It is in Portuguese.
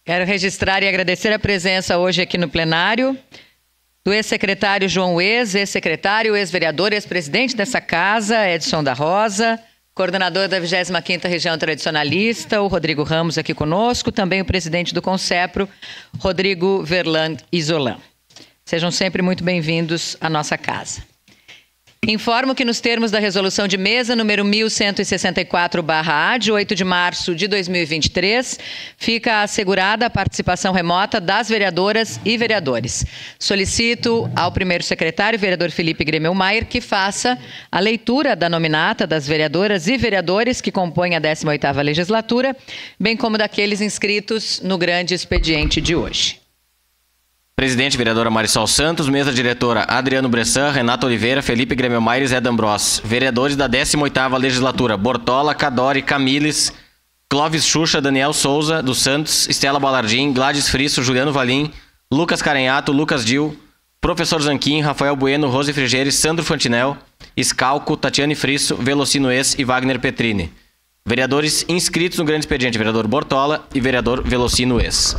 Quero registrar e agradecer a presença hoje aqui no plenário do ex-secretário João Ues, ex-secretário, ex-vereador, ex-presidente dessa casa, Edson da Rosa, coordenador da 25ª Região Tradicionalista, o Rodrigo Ramos aqui conosco, também o presidente do Concepro, Rodrigo Verlan Isolan. Sejam sempre muito bem-vindos à nossa casa. Informo que nos termos da resolução de mesa número 1164/A, de 8 de março de 2023, fica assegurada a participação remota das vereadoras e vereadores. Solicito ao primeiro secretário, vereador Felipe Gremelmaier, que faça a leitura da nominata das vereadoras e vereadores que compõem a 18ª legislatura, bem como daqueles inscritos no grande expediente de hoje. Presidente, vereadora Marisol Santos. Mesa diretora, Adriano Bressan, Renato Oliveira, Felipe Gremelmaier e Zé D'Ambrós. Vereadores da 18ª legislatura, Bortola, Cadori, Camiles, Clóvis Xuxa, Daniel Souza dos Santos, Estela Balardim, Gladys Frisso, Juliano Valim, Lucas Carenhato, Lucas Dil, Professor Zanquim, Rafael Bueno, Rose Frigeres, Sandro Fantinel, Scalco, Tatiane Frisso, Velocino Ex e Wagner Petrini. Vereadores inscritos no grande expediente, vereador Bortola e vereador Velocino Ex.